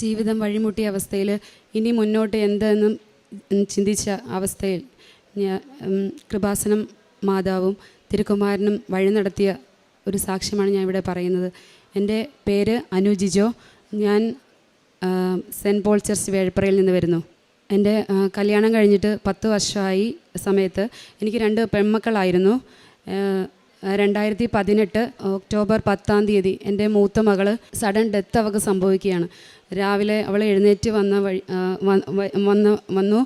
ജീവിതം വഴിമുട്ടിയ അവസ്ഥയിൽ ഇനി മുന്നോട്ട് എന്തെന്നും ചിന്തിച്ച അവസ്ഥയിൽ കൃപാസനം മാതാവും തിരുക്കുമാരനും വഴി നടത്തിയ ഒരു സാക്ഷ്യമാണ് ഞാൻ ഇവിടെ പറയുന്നത്. എൻ്റെ പേര് അനു ജിജോ. ഞാൻ സെൻറ്റ് പോൾ ചർച്ച് വേഴപ്രയിൽ നിന്ന് വരുന്നു. എൻ്റെ കല്യാണം കഴിഞ്ഞിട്ട് 10 വർഷമായി സമയത്ത് എനിക്ക് 2 പെൺമക്കളായിരുന്നു. 2018 ഒക്ടോബർ 10 എൻ്റെ മൂത്ത മകൾ സഡൻ ഡെത്ത് അവൾക്ക് സംഭവിക്കുകയാണ്. രാവിലെ അവൾ എഴുന്നേറ്റ് വന്നു.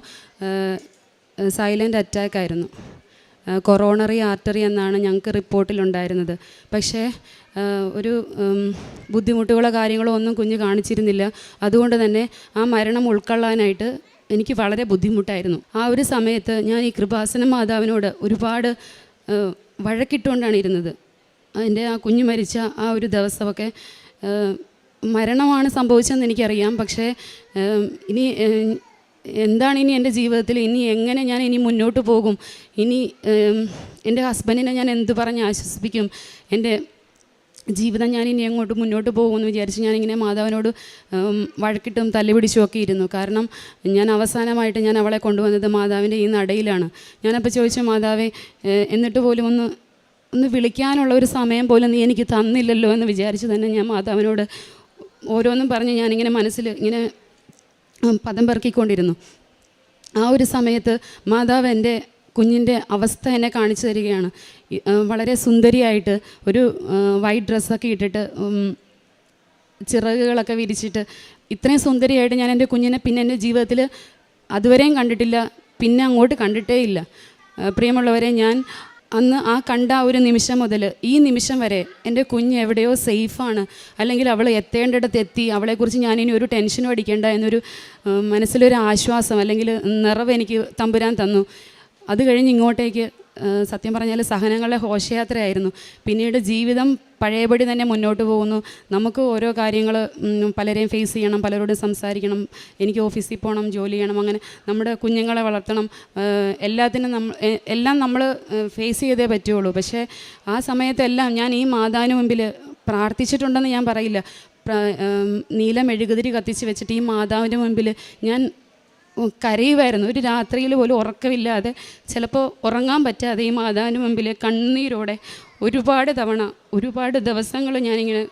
സൈലൻ്റ് അറ്റാക്ക് ആയിരുന്നു. കൊറോണറി ആർട്ടറി എന്നാണ് ഞങ്ങൾക്ക് റിപ്പോർട്ടിലുണ്ടായിരുന്നത്. പക്ഷേ ഒരു ബുദ്ധിമുട്ടുകളോ കാര്യങ്ങളോ ഒന്നും കുഞ്ഞ് കാണിച്ചിരുന്നില്ല. അതുകൊണ്ട് തന്നെ ആ മരണം ഉൾക്കൊള്ളാനായിട്ട് എനിക്ക് വളരെ ബുദ്ധിമുട്ടായിരുന്നു. ആ ഒരു സമയത്ത് ഞാൻ ഈ കൃപാസന മാതാവിനോട് ഒരുപാട് വഴക്കിട്ടുകൊണ്ടാണ് ഇരുന്നത്. എൻ്റെ ആ കുഞ്ഞ് മരിച്ച ആ ഒരു ദിവസമൊക്കെ മരണമാണ് സംഭവിച്ചതെന്ന് എനിക്കറിയാം. പക്ഷേ ഇനി എന്താണ് ഇനി എൻ്റെ ജീവിതത്തിൽ ഇനി എങ്ങനെ ഞാൻ ഇനി മുന്നോട്ട് പോകും? ഇനി എൻ്റെ ഹസ്ബൻഡിനെ ഞാൻ എന്ത് പറഞ്ഞ് ആശ്വസിപ്പിക്കും? എൻ്റെ ജീവിതം ഞാൻ ഇനി എങ്ങോട്ട് മുന്നോട്ട് പോകുമെന്ന് വിചാരിച്ച് ഞാനിങ്ങനെ മാതാവിനോട് വഴക്കിട്ടും തല്ലുപിടിച്ചും ഒക്കെ ഇരുന്നു. കാരണം ഞാൻ അവസാനമായിട്ട് ഞാൻ അവളെ കൊണ്ടുവന്നത് മാതാവിൻ്റെ ഈ നടയിലാണ്. ഞാനപ്പോൾ ചോദിച്ചു, മാതാവേ, എന്നിട്ട് പോലും ഒന്ന് വിളിക്കാനുള്ള ഒരു സമയം പോലും നീ എനിക്ക് തന്നില്ലല്ലോ എന്ന് വിചാരിച്ച് തന്നെ ഞാൻ മാതാവിനോട് ഓരോന്നും പറഞ്ഞ് ഞാനിങ്ങനെ മനസ്സിൽ ഇങ്ങനെ പദം പെറുക്കിക്കൊണ്ടിരുന്നു. ആ ഒരു സമയത്ത് മാതാവ് എൻ്റെ കുഞ്ഞിൻ്റെ അവസ്ഥ എന്നെ കാണിച്ചു തരികയാണ്. വളരെ സുന്ദരിയായിട്ട് ഒരു വൈറ്റ് ഡ്രസ്സൊക്കെ ഇട്ടിട്ട് ചിറകുകളൊക്കെ വിരിച്ചിട്ട് ഇത്രയും സുന്ദരിയായിട്ട് ഞാൻ എൻ്റെ കുഞ്ഞിനെ പിന്നെ എൻ്റെ ജീവിതത്തിൽ അതുവരെയും കണ്ടിട്ടില്ല, പിന്നെ അങ്ങോട്ട് കണ്ടിട്ടേ ഇല്ല. പ്രിയമുള്ളവരെ, ഞാൻ അന്ന് ആ കണ്ട ഒരു നിമിഷം മുതൽ ഈ നിമിഷം വരെ എൻ്റെ കുഞ്ഞ് എവിടെയോ സേഫാണ്, അല്ലെങ്കിൽ അവൾ എത്തേണ്ടിടത്ത് എത്തി, അവളെക്കുറിച്ച് ഞാനിനി ഒരു ടെൻഷനും അടിക്കേണ്ട എന്നൊരു മനസ്സിലൊരു ആശ്വാസം അല്ലെങ്കിൽ നിറവ് എനിക്ക് തമ്പുരാൻ തന്നു. അത് കഴിഞ്ഞ് ഇങ്ങോട്ടേക്ക് സത്യം പറഞ്ഞാൽ സഹനങ്ങളുടെ ഘോഷയാത്രയായിരുന്നു. പിന്നീട് ജീവിതം പഴയപടി തന്നെ മുന്നോട്ട് പോകുന്നു. നമുക്ക് ഓരോ കാര്യങ്ങൾ പലരെയും ഫേസ് ചെയ്യണം, പലരോടും സംസാരിക്കണം, എനിക്ക് ഓഫീസിൽ പോകണം, ജോലി ചെയ്യണം, അങ്ങനെ നമ്മുടെ കുഞ്ഞുങ്ങളെ വളർത്തണം. എല്ലാം നമ്മൾ ഫേസ് ചെയ്തേ പറ്റുള്ളൂ. പക്ഷേ ആ സമയത്തെല്ലാം ഞാൻ ഈ മാതാവിന് മുമ്പിൽ പ്രാർത്ഥിച്ചിട്ടുണ്ടെന്ന് ഞാൻ പറയില്ല. നീല മെഴുകുതിരി കത്തിച്ച് വെച്ചിട്ട് ഈ മാതാവിൻ്റെ മുമ്പിൽ ഞാൻ കരയുമായിരുന്നു. ഒരു രാത്രിയിൽ പോലും ഉറക്കമില്ലാതെ, ചിലപ്പോൾ ഉറങ്ങാൻ പറ്റാതെ ഈ മാതാവിന് മുമ്പിൽ കണ്ണീരോടെ ഒരുപാട് ദിവസങ്ങൾ ഞാനിങ്ങനെ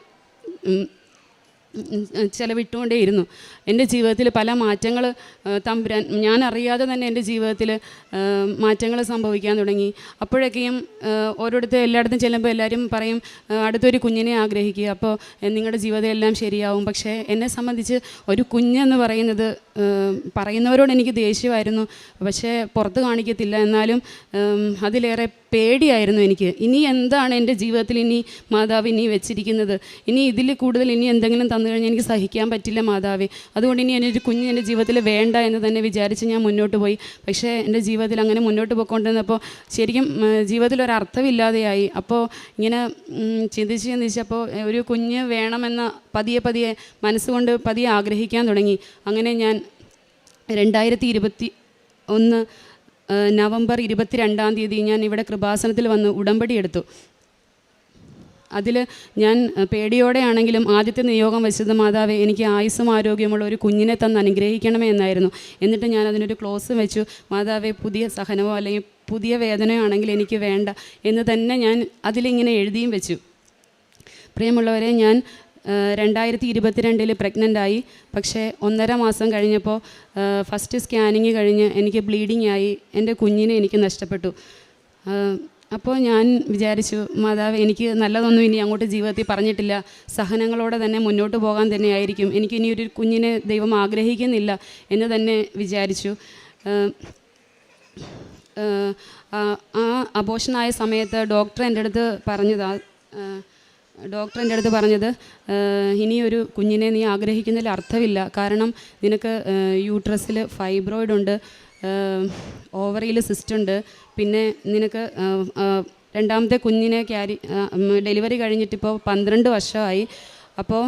ചെലവിട്ടുകൊണ്ടേയിരുന്നു. എൻ്റെ ജീവിതത്തിൽ പല മാറ്റങ്ങൾ തമ്പുരാൻ ഞാൻ അറിയാതെ തന്നെ എൻ്റെ ജീവിതത്തിൽ മാറ്റങ്ങൾ സംഭവിക്കാൻ തുടങ്ങി. അപ്പോഴൊക്കെയും എല്ലായിടത്തും ചെല്ലുമ്പോൾ എല്ലാവരും പറയും, അടുത്തൊരു കുഞ്ഞിനെ ആഗ്രഹിക്കുക, അപ്പോൾ നിങ്ങളുടെ ജീവിതം എല്ലാം ശരിയാവും. പക്ഷേ എന്നെ സംബന്ധിച്ച് ഒരു കുഞ്ഞെന്ന് പറയുന്നത് പറയുന്നവരോട് എനിക്ക് ദേഷ്യമായിരുന്നു, പക്ഷേ പുറത്ത് കാണിക്കത്തില്ല. എന്നാലും അതിലേറെ പേടിയായിരുന്നു എനിക്ക്. ഇനി എന്താണ് എൻ്റെ ജീവിതത്തിൽ ഇനി മാതാവ് ഇനി വെച്ചിരിക്കുന്നത്? ഇനി ഇതിൽ കൂടുതൽ ഇനി എന്തെങ്കിലും തന്നു കഴിഞ്ഞാൽ എനിക്ക് സഹിക്കാൻ പറ്റില്ല മാതാവേ. അതുകൊണ്ട് ഇനി എൻ്റെ കുഞ്ഞ് എൻ്റെ ജീവിതത്തിൽ വേണ്ട എന്ന് തന്നെ വിചാരിച്ച് ഞാൻ മുന്നോട്ട് പോയി. പക്ഷേ എൻ്റെ ജീവിതത്തിൽ അങ്ങനെ മുന്നോട്ട് പോയിക്കൊണ്ടിരുന്നപ്പോൾ ശരിക്കും ജീവിതത്തിൽ ഒരർത്ഥമില്ലാതെയായി. അപ്പോൾ ഇങ്ങനെ ചിന്തിച്ചപ്പോൾ ഒരു കുഞ്ഞ് വേണമെന്ന പതിയെ മനസ്സുകൊണ്ട് പതിയെ ആഗ്രഹിക്കാൻ തുടങ്ങി. അങ്ങനെ ഞാൻ 2021 നവംബർ 22 ഞാൻ ഇവിടെ കൃപാസനത്തിൽ വന്ന് ഉടമ്പടി എടുത്തു. അതിൽ ഞാൻ പേടിയോടെയാണെങ്കിലും ആദ്യത്തെ നിയോഗം വെച്ചത്, മാതാവേ, എനിക്ക് ആയുസ്സും ആരോഗ്യമുള്ള ഒരു കുഞ്ഞിനെ തന്ന് അനുഗ്രഹിക്കണമേ എന്നായിരുന്നു. എന്നിട്ട് ഞാൻ അതിനൊരു ക്ലോസ് വെച്ചു, മാതാവേ, പുതിയ സഹനമോ അല്ലെങ്കിൽ പുതിയ വേദനയോ ആണെങ്കിൽ എനിക്ക് വേണ്ട എന്ന് തന്നെ ഞാൻ അതിലിങ്ങനെ എഴുതിയും വെച്ചു. പ്രിയമുള്ളവരെ, ഞാൻ 2022 പ്രഗ്നൻ്റായി. പക്ഷേ 1.5 മാസം കഴിഞ്ഞപ്പോൾ ഫസ്റ്റ് സ്കാനിങ് കഴിഞ്ഞ് എനിക്ക് ബ്ലീഡിങ് ആയി. എൻ്റെ കുഞ്ഞിനെ എനിക്ക് നഷ്ടപ്പെട്ടു. അപ്പോൾ ഞാൻ വിചാരിച്ചു, മാതാവ്, എനിക്ക് നല്ലതൊന്നും ഇനി അങ്ങോട്ട് ജീവിതത്തിൽ പറഞ്ഞിട്ടില്ല, സഹനങ്ങളോടെ തന്നെ മുന്നോട്ട് പോകാൻ തന്നെയായിരിക്കും, എനിക്കിനി ഒരു കുഞ്ഞിനെ ദൈവം ആഗ്രഹിക്കുന്നില്ല എന്ന് തന്നെ വിചാരിച്ചു. ആ അബോഷനായ സമയത്ത് ഡോക്ടർ എൻ്റെ അടുത്ത് പറഞ്ഞത് ഇനിയൊരു കുഞ്ഞിനെ നീ ആഗ്രഹിക്കുന്നതിൽ അർത്ഥമില്ല. കാരണം നിനക്ക് യൂട്രസിൽ ഫൈബ്രോയിഡ് ഉണ്ട്, ഓവറിയിൽ സിസ്റ്റ് ഉണ്ട്, പിന്നെ നിനക്ക് രണ്ടാമത്തെ കുഞ്ഞിനെ ഡെലിവറി കഴിഞ്ഞിട്ടിപ്പോൾ 12 വർഷമായി. അപ്പോൾ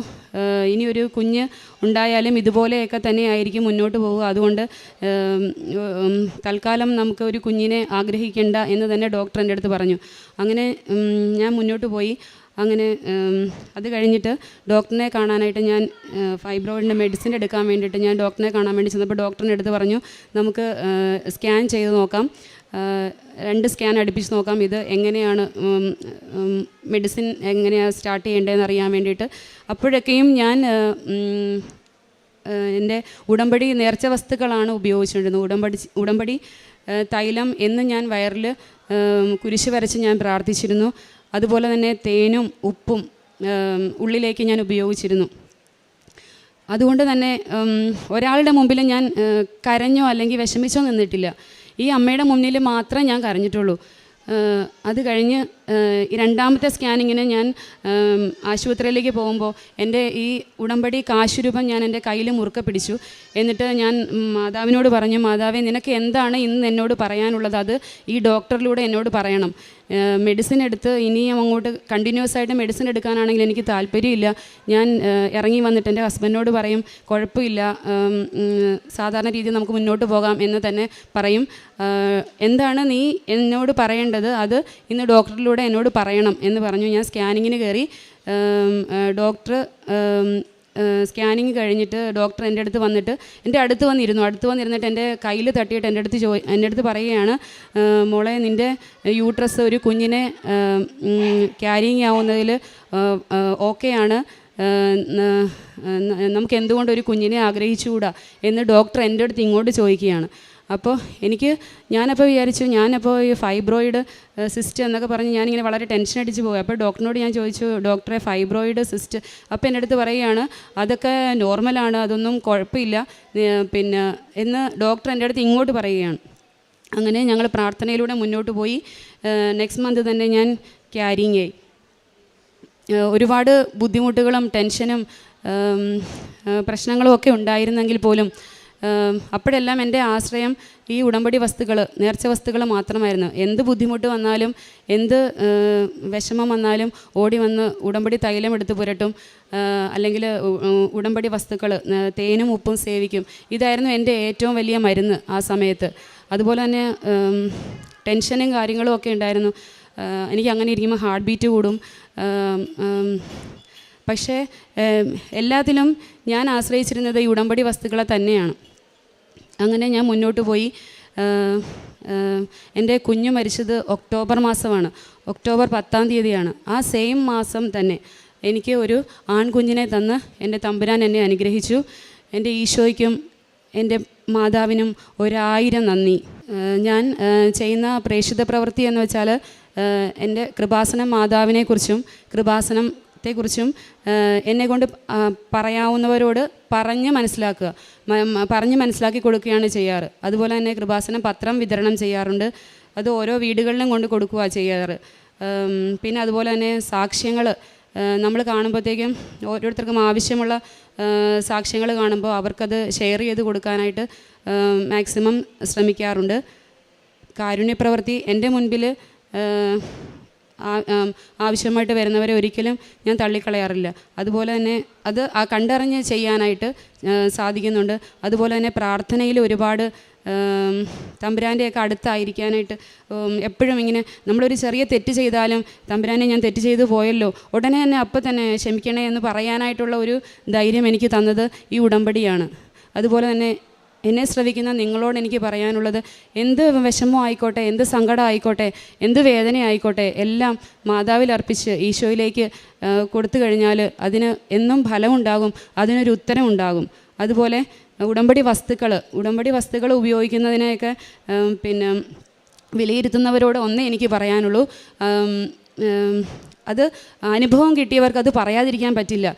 ഇനിയൊരു കുഞ്ഞ് ഉണ്ടായാലും ഇതുപോലെയൊക്കെ തന്നെ ആയിരിക്കും മുന്നോട്ട് പോവുക. അതുകൊണ്ട് തൽക്കാലം നമുക്ക് ഒരു കുഞ്ഞിനെ ആഗ്രഹിക്കേണ്ട എന്ന് തന്നെ ഡോക്ടർ എൻ്റെ അടുത്ത് പറഞ്ഞു. അങ്ങനെ ഞാൻ മുന്നോട്ട് പോയി. അങ്ങനെ അത് കഴിഞ്ഞിട്ട് ഡോക്ടറിനെ കാണാനായിട്ട് ഞാൻ ഫൈബ്രോയിഡിൻ്റെ മെഡിസിൻ എടുക്കാൻ വേണ്ടിയിട്ട് ഞാൻ ഡോക്ടറിനെ കാണാൻ വേണ്ടി ചെന്നപ്പോൾ ഡോക്ടറിൻ്റെ അടുത്ത് പറഞ്ഞു നമുക്ക് സ്കാൻ ചെയ്ത് നോക്കാം, 2 സ്കാൻ അടുപ്പിച്ച് നോക്കാം, ഇത് എങ്ങനെയാണ് മെഡിസിൻ എങ്ങനെയാണ് സ്റ്റാർട്ട് ചെയ്യേണ്ടതെന്ന് അറിയാൻ വേണ്ടിയിട്ട്. അപ്പോഴൊക്കെയും ഞാൻ എൻ്റെ ഉടമ്പടി നേർച്ച വസ്തുക്കളാണ് ഉപയോഗിച്ചുകൊണ്ടിരുന്നത്. ഉടമ്പടി തൈലം എന്ന് ഞാൻ വയറിൽ കുരിശ് വരച്ച് ഞാൻ പ്രാർത്ഥിച്ചിരുന്നു. അതുപോലെ തന്നെ തേനും ഉപ്പും ഉള്ളിലേക്ക് ഞാൻ ഉപയോഗിച്ചിരുന്നു. അതുകൊണ്ട് തന്നെ ഒരാളുടെ മുമ്പിൽ ഞാൻ കരഞ്ഞോ അല്ലെങ്കിൽ വിഷമിച്ചോ നിന്നിട്ടില്ല. ഈ അമ്മയുടെ മുന്നിൽ മാത്രമേ ഞാൻ കരഞ്ഞിട്ടുള്ളൂ. അത് കഴിഞ്ഞ് രണ്ടാമത്തെ സ്കാനിങ്ങിന് ഞാൻ ആശുപത്രിയിലേക്ക് പോകുമ്പോൾ എൻ്റെ ഈ ഉടമ്പടി കാശുരൂപം ഞാൻ എൻ്റെ കയ്യിൽ മുറുക്കെ പിടിച്ചു. എന്നിട്ട് ഞാൻ മാതാവിനോട് പറഞ്ഞു, മാതാവേ നിനക്ക് എന്താണ് ഇന്ന് എന്നോട് പറയാനുള്ളത്, അത് ഈ ഡോക്ടറിലൂടെ എന്നോട് പറയണം. മെഡിസിൻ എടുത്ത് ഇനിയും അങ്ങോട്ട് കണ്ടിന്യൂസ് ആയിട്ട് മെഡിസിൻ എടുക്കാനാണെങ്കിൽ എനിക്ക് താല്പര്യമില്ല. ഞാൻ ഇറങ്ങി വന്നിട്ട് എൻ്റെ ഹസ്ബൻഡിനോട് പറയും കുഴപ്പമില്ല, സാധാരണ രീതിയിൽ നമുക്ക് മുന്നോട്ട് പോകാം എന്ന് തന്നെ പറയും. എന്താണ് നീ എന്നോട് പറയേണ്ടത് അത് ഇന്ന് ഡോക്ടറിലൂടെ എന്നോട് പറയണം എന്ന് പറഞ്ഞു. ഞാൻ സ്കാനിങ്ങിന് കയറി. ഡോക്ടർ സ്കാനിങ് കഴിഞ്ഞിട്ട് ഡോക്ടർ എൻ്റെ അടുത്ത് വന്നിരുന്നിട്ട് എൻ്റെ കയ്യിൽ തട്ടിയിട്ട് എൻ്റെ അടുത്ത് പറയുകയാണ്, മോളെ നിൻ്റെ യൂട്രസ് ഒരു കുഞ്ഞിനെ ക്യാരിങ് ആവുന്നതിൽ ഓക്കെയാണ്, നമുക്ക് എന്തുകൊണ്ട് ഒരു കുഞ്ഞിനെ ആഗ്രഹിച്ചുകൂടാ എന്ന് ഡോക്ടർ എൻ്റെ അടുത്ത് ഇങ്ങോട്ട് ചോദിക്കുകയാണ്. അപ്പോൾ ഞാനപ്പോൾ വിചാരിച്ചു, ഞാനപ്പോൾ ഈ ഫൈബ്രോയിഡ് സിസ്റ്റ് എന്നൊക്കെ പറഞ്ഞ് ഞാനിങ്ങനെ വളരെ ടെൻഷൻ അടിച്ച് പോയി. അപ്പോൾ ഡോക്ടറിനോട് ഞാൻ ചോദിച്ചു, ഡോക്ടറെ ഫൈബ്രോയിഡ് സിസ്റ്റ്, അപ്പോൾ എൻ്റെ അടുത്ത് പറയുകയാണ് അതൊക്കെ നോർമലാണ്, അതൊന്നും കുഴപ്പമില്ല പിന്നെ എന്ന് ഡോക്ടർ എൻ്റെ അടുത്ത് ഇങ്ങോട്ട് പറയുകയാണ്. അങ്ങനെ ഞങ്ങൾ പ്രാർത്ഥനയിലൂടെ മുന്നോട്ട് പോയി. നെക്സ്റ്റ് മന്ത് തന്നെ ഞാൻ ക്യാരിങ് ആയി. ഒരുപാട് ബുദ്ധിമുട്ടുകളും ടെൻഷനും പ്രശ്നങ്ങളും ഒക്കെ ഉണ്ടായിരുന്നെങ്കിൽ പോലും അപ്പോഴെല്ലാം എൻ്റെ ആശ്രയം ഈ ഉടമ്പടി വസ്തുക്കൾ, നേർച്ച വസ്തുക്കൾ മാത്രമായിരുന്നു. എന്ത് ബുദ്ധിമുട്ട് വന്നാലും എന്ത് വിഷമം വന്നാലും ഓടി വന്ന് ഉടമ്പടി തൈലം എടുത്ത് പുരട്ടും, അല്ലെങ്കിൽ ഉടമ്പടി വസ്തുക്കൾ തേനും ഉപ്പും സേവിക്കും. ഇതായിരുന്നു എൻ്റെ ഏറ്റവും വലിയ മരുന്ന് ആ സമയത്ത്. അതുപോലെ തന്നെ ടെൻഷനും കാര്യങ്ങളും ഒക്കെ ഉണ്ടായിരുന്നു. എനിക്ക് അങ്ങനെ ഇരിക്കുമ്പോൾ ഹാർട്ട് ബീറ്റ് കൂടും. പക്ഷേ എല്ലാത്തിലും ഞാൻ ആശ്രയിച്ചിരുന്നത് ഈ ഉടമ്പടി വസ്തുക്കളെ തന്നെയാണ്. അങ്ങനെ ഞാൻ മുന്നോട്ട് പോയി. എൻ്റെ കുഞ്ഞ് മരിച്ചത് ഒക്ടോബർ മാസമാണ്, ഒക്ടോബർ 10-ാം തീയതിയാണ്. ആ സെയിം മാസം തന്നെ എനിക്ക് ഒരു ആൺകുഞ്ഞിനെ തന്ന് എൻ്റെ തമ്പുരാൻ എന്നെ അനുഗ്രഹിച്ചു. എൻ്റെ ഈശോയ്ക്കും എൻ്റെ മാതാവിനും 1000 നന്ദി. ഞാൻ ചെയ്യുന്ന പ്രേക്ഷിത പ്രവൃത്തി എന്ന് വെച്ചാൽ എൻ്റെ കൃപാസനം മാതാവിനെക്കുറിച്ചും കൃപാസനത്തെക്കുറിച്ചും എന്നെക്കൊണ്ട് പറയാവുന്നവരോട് പറഞ്ഞ് മനസ്സിലാക്കി കൊടുക്കുകയാണ് ചെയ്യാറ്. അതുപോലെ തന്നെ കൃപാസനം പത്രം വിതരണം ചെയ്യാറുണ്ട്. അത് ഓരോ വീടുകളിലും കൊണ്ട് കൊടുക്കുക ചെയ്യാറ്. പിന്നെ അതുപോലെ തന്നെ സാക്ഷ്യങ്ങൾ നമ്മൾ കാണുമ്പോഴത്തേക്കും ഓരോരുത്തർക്കും ആവശ്യമുള്ള സാക്ഷ്യങ്ങൾ കാണുമ്പോൾ അവർക്കത് ഷെയർ ചെയ്ത് കൊടുക്കാനായിട്ട് മാക്സിമം ശ്രമിക്കാറുണ്ട്. കാരുണ്യപ്രവൃത്തി എൻ്റെ മുൻപിൽ ആവശ്യമായിട്ട് വരുന്നവരെ ഒരിക്കലും ഞാൻ തള്ളിക്കളയാറില്ല. അതുപോലെ തന്നെ അത് കണ്ടറിഞ്ഞ് ചെയ്യാനായിട്ട് സാധിക്കുന്നുണ്ട്. അതുപോലെ തന്നെ പ്രാർത്ഥനയിൽ ഒരുപാട് തമ്പുരാൻ്റെയൊക്കെ അടുത്തായിരിക്കാനായിട്ട് എപ്പോഴും ഇങ്ങനെ നമ്മളൊരു ചെറിയ തെറ്റ് ചെയ്താലും തമ്പുരാനെ ഞാൻ തെറ്റ് ചെയ്തു പോയല്ലോ, ഉടനെ തന്നെ അപ്പം തന്നെ ക്ഷമിക്കണേ എന്ന് പറയാനായിട്ടുള്ള ഒരു ധൈര്യം എനിക്ക് തന്നത് ഈ ഉടമ്പടിയാണ്. അതുപോലെ തന്നെ എന്നെ ശ്രവിക്കുന്ന നിങ്ങളോട് എനിക്ക് പറയാനുള്ളത്, എന്ത് വിഷമം ആയിക്കോട്ടെ, എന്ത് സങ്കടം ആയിക്കോട്ടെ, എന്ത് വേദന ആയിക്കോട്ടെ, എല്ലാം മാതാവിൽ അർപ്പിച്ച് ഈശോയിലേക്ക് കൊടുത്തു കഴിഞ്ഞാൽ അതിന് എന്നും ഫലമുണ്ടാകും, അതിനൊരു ഉത്തരം ഉണ്ടാകും. അതുപോലെ ഉടമ്പടി വസ്തുക്കൾ ഉപയോഗിക്കുന്നതിനെയൊക്കെ പിന്നെ വിലയിരുത്തുന്നവരോട് ഒന്നേ എനിക്ക് പറയാനുള്ളൂ, അത് അനുഭവം കിട്ടിയവർക്ക് അത് പറയാതിരിക്കാൻ പറ്റില്ല.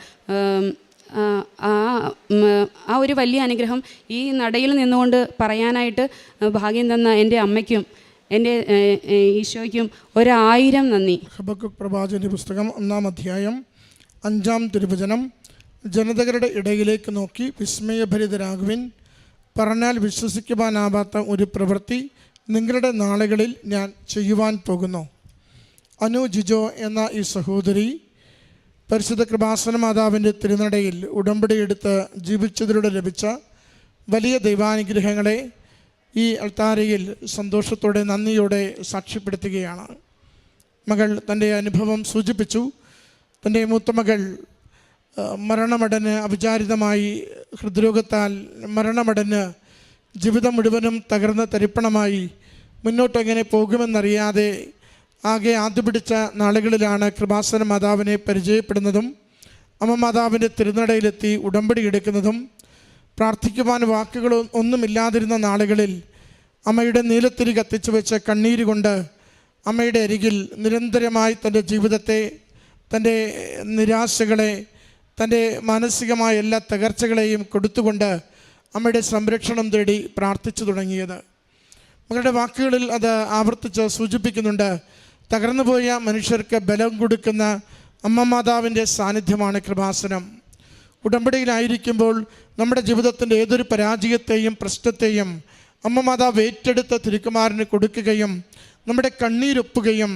ആ ഒരു വലിയ അനുഗ്രഹം ഈ നടയിൽ നിന്നുകൊണ്ട് പറയാനായിട്ട് ഭാഗ്യം തന്ന എൻ്റെ അമ്മയ്ക്കും എൻ്റെ ഈശോയ്ക്കും 1000 നന്ദി. ഹബക്കൂക്ക് പ്രവാചകന്റെ പുസ്തകം 1-ാം അധ്യായം 5-ാം തിരുവചനം. ജനതകളുടെ ഇടയിലേക്ക് നോക്കി വിസ്മയഭരിതരാകുവിൻ, പറഞ്ഞാൽ വിശ്വസിക്കുവാനാവാത്ത ഒരു പ്രവൃത്തി നിങ്ങളുടെ നാളുകളിൽ ഞാൻ ചെയ്യുവാൻ പോകുന്നു. അനു ജിജോ എന്ന ഈ സഹോദരി പരിശുദ്ധ കൃപാസന മാതാവിൻ്റെ തിരുനടയിൽ ഉടമ്പടിയെടുത്ത് ജീവിച്ചതിലൂടെ ലഭിച്ച വലിയ ദൈവാനുഗ്രഹങ്ങളെ ഈ അൾത്താരയിൽ സന്തോഷത്തോടെ നന്ദിയോടെ സാക്ഷ്യപ്പെടുത്തുകയാണ്. മകൾ തൻ്റെ അനുഭവം സൂചിപ്പിച്ചു. തൻ്റെ മൂത്തമകൾ മരണമടഞ്ഞ് അവിചാരിതമായി ഹൃദ്രോഗത്താൽ മരണമടഞ്ഞ് ജീവിതം മുഴുവനും തകർന്ന് തരിപ്പണമായി മുന്നോട്ടെങ്ങനെ പോകുമെന്നറിയാതെ ആകെ ആദ്യപിടിച്ച നാളുകളിലാണ് കൃപാസന മാതാവിനെ പരിചയപ്പെടുന്നതും അമ്മ മാതാവിൻ്റെ തിരുനടയിലെത്തി ഉടമ്പടി എടുക്കുന്നതും. പ്രാർത്ഥിക്കുവാൻ വാക്കുകൾ ഒന്നുമില്ലാതിരുന്ന നാളുകളിൽ അമ്മയുടെ നീലത്തിരി കത്തിച്ചു വെച്ച കണ്ണീര് കൊണ്ട് അമ്മയുടെ അരികിൽ നിരന്തരമായി തൻ്റെ ജീവിതത്തെ, തൻ്റെ നിരാശകളെ, തൻ്റെ മാനസികമായ എല്ലാ തകർച്ചകളെയും കൊടുത്തുകൊണ്ട് അമ്മയുടെ സംരക്ഷണം തേടി പ്രാർത്ഥിച്ചു തുടങ്ങിയത്. മകളുടെ വാക്കുകളിൽ അത് ആവർത്തിച്ച് സൂചിപ്പിക്കുന്നുണ്ട്. തകർന്നുപോയ മനുഷ്യർക്ക് ബലം കൊടുക്കുന്ന അമ്മ മാതാവിൻ്റെ സാന്നിധ്യമാണ് കൃപാസനം. ഉടമ്പടിയിലായിരിക്കുമ്പോൾ നമ്മുടെ ജീവിതത്തിൻ്റെ ഏതൊരു പരാജയത്തെയും പ്രശ്നത്തെയും അമ്മ മാതാവ് ഏറ്റെടുത്ത് തിരുക്കുമാരന് കൊടുക്കുകയും നമ്മുടെ കണ്ണീരൊപ്പുകയും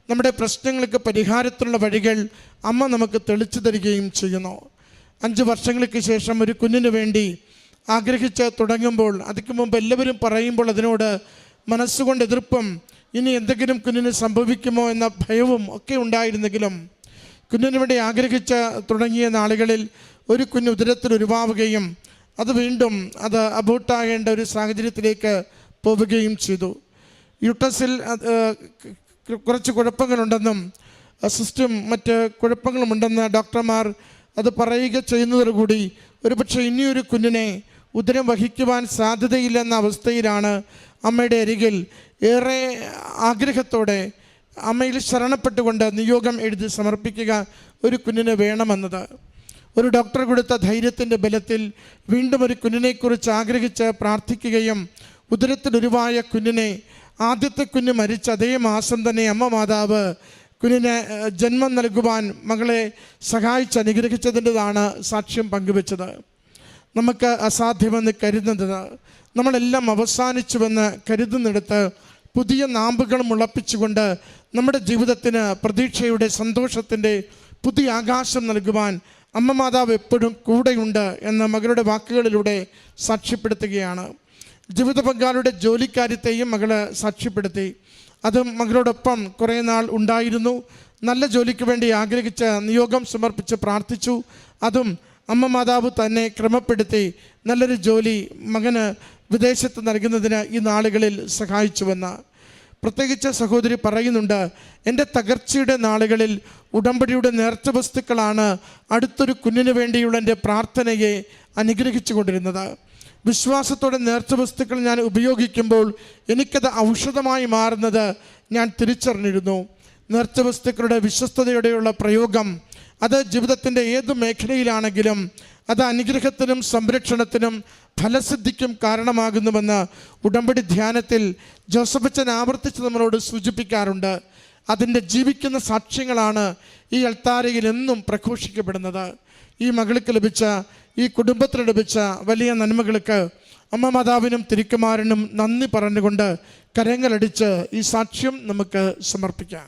നമ്മുടെ പ്രശ്നങ്ങൾക്ക് പരിഹാരത്തിനുള്ള വഴികൾ അമ്മ നമുക്ക് തെളിച്ചു തരികയും ചെയ്യുന്നു. 5 വർഷങ്ങൾക്ക് ശേഷം ഒരു കുഞ്ഞിന് വേണ്ടി ആഗ്രഹിച്ച് തുടങ്ങുമ്പോൾ അതിക്ക് മുമ്പ് എല്ലാവരും പറയുമ്പോൾ അതിനോട് മനസ്സുകൊണ്ട് എതിർപ്പും ഇനി എന്തെങ്കിലും കുഞ്ഞിന് സംഭവിക്കുമോ എന്ന ഭയവും ഒക്കെ ഉണ്ടായിരുന്നെങ്കിലും കുഞ്ഞിന് വേണ്ടി ആഗ്രഹിച്ച് തുടങ്ങിയ നാളുകളിൽ ഒരു കുഞ്ഞ് ഉദരത്തിൽ ഉരുവാവുകയും അത് വീണ്ടും അത് അബോട്ടാകേണ്ട ഒരു സാഹചര്യത്തിലേക്ക് പോവുകയും ചെയ്തു. യൂട്ടസിൽ കുറച്ച് കുഴപ്പങ്ങളുണ്ടെന്നും സിസ്റ്റം മറ്റ് കുഴപ്പങ്ങളുമുണ്ടെന്ന് ഡോക്ടർമാർ അത് പറയുക ചെയ്യുന്നതോടുകൂടി ഒരുപക്ഷെ ഇനിയൊരു കുഞ്ഞിനെ ഉദരം വഹിക്കുവാൻ സാധ്യതയില്ലെന്ന അവസ്ഥയിലാണ് അമ്മയുടെ അരികിൽ ഏറെ ആഗ്രഹത്തോടെ അമ്മയിൽ ശരണപ്പെട്ടുകൊണ്ട് നിയോഗം എഴുതി സമർപ്പിക്കുക ഒരു കുഞ്ഞിന് വേണമെന്നത്. ഒരു ഡോക്ടർ കൊടുത്ത ധൈര്യത്തിൻ്റെ ബലത്തിൽ വീണ്ടും ഒരു കുഞ്ഞിനെക്കുറിച്ച് ആഗ്രഹിച്ച് പ്രാർത്ഥിക്കുകയും ഉദരത്തിലുരുവായ കുഞ്ഞിനെ, ആദ്യത്തെ കുഞ്ഞ് മരിച്ച അതേ മാസം തന്നെ അമ്മ മാതാവ് കുഞ്ഞിന് ജന്മം നൽകുവാൻ മകളെ സഹായിച്ച് അനുഗ്രഹിച്ചതിൻ്റെതാണ് സാക്ഷ്യം പങ്കുവെച്ചത്. നമുക്ക് അസാധ്യമെന്ന് കരുതുന്നത് നമ്മളെല്ലാം അവസാനിച്ചുവെന്ന് കരുതുന്നിടത്ത് പുതിയ നാമ്പുകൾ മുളപ്പിച്ചുകൊണ്ട് നമ്മുടെ ജീവിതത്തിന് പ്രതീക്ഷയുടെ, സന്തോഷത്തിൻ്റെ പുതിയ ആകാശം നൽകുവാൻ അമ്മ മാതാവ് എപ്പോഴും കൂടെയുണ്ട് എന്ന മകളുടെ വാക്കുകളിലൂടെ സാക്ഷ്യപ്പെടുത്തുകയാണ്. ജീവിത പങ്കാളിയുടെ ജോലിക്കാര്യത്തെയും മകള് സാക്ഷ്യപ്പെടുത്തി. അതും മകളോടൊപ്പം കുറേ നാൾ ഉണ്ടായിരുന്നു. നല്ല ജോലിക്ക് വേണ്ടി ആഗ്രഹിച്ച് നിയോഗം സമർപ്പിച്ച് പ്രാർത്ഥിച്ചു. അതും അമ്മ മാതാവ് തന്നെ ക്രമപ്പെടുത്തി നല്ലൊരു ജോലി മകന് വിദേശത്ത് നൽകുന്നതിന് ഈ നാളുകളിൽ സഹായിച്ചുവെന്ന്. പ്രത്യേകിച്ച് സഹോദരി പറയുന്നുണ്ട്, എൻ്റെ തകർച്ചയുടെ നാളുകളിൽ ഉടമ്പടിയുടെ നേർച്ച വസ്തുക്കളാണ് അടുത്തൊരു കുഞ്ഞിന് വേണ്ടിയുള്ള എൻ്റെ പ്രാർത്ഥനയെ അനുഗ്രഹിച്ചു കൊണ്ടിരുന്നത്. വിശ്വാസത്തോടെ നേർച്ച വസ്തുക്കൾ ഞാൻ ഉപയോഗിക്കുമ്പോൾ എനിക്കത് ഔഷധമായി മാറുന്നത് ഞാൻ തിരിച്ചറിഞ്ഞിരുന്നു. നേർച്ച വസ്തുക്കളുടെ വിശ്വസ്തയോടെയുള്ള പ്രയോഗം അത് ജീവിതത്തിൻ്റെ ഏത് മേഖലയിലാണെങ്കിലും അത് അനുഗ്രഹത്തിനും സംരക്ഷണത്തിനും ഫലസിദ്ധിക്കും കാരണമാകുന്നുവെന്ന് ഉടമ്പടി ധ്യാനത്തിൽ ജോസഫ് അച്ഛൻ ആവർത്തിച്ച് നമ്മളോട് സൂചിപ്പിക്കാറുണ്ട്. അതിൻ്റെ ജീവിക്കുന്ന സാക്ഷ്യങ്ങളാണ് ഈ അൾത്താരയിൽ എന്നും പ്രഘോഷിക്കപ്പെടുന്നത്. ഈ മകൾക്ക് ലഭിച്ച, ഈ കുടുംബത്തിന് ലഭിച്ച വലിയ നന്മകൾക്ക് അമ്മ മാതാവിനും തിരുക്കുമാരനും നന്ദി പറഞ്ഞുകൊണ്ട് കരങ്ങളടിച്ച് ഈ സാക്ഷ്യം നമുക്ക് സമർപ്പിക്കാം.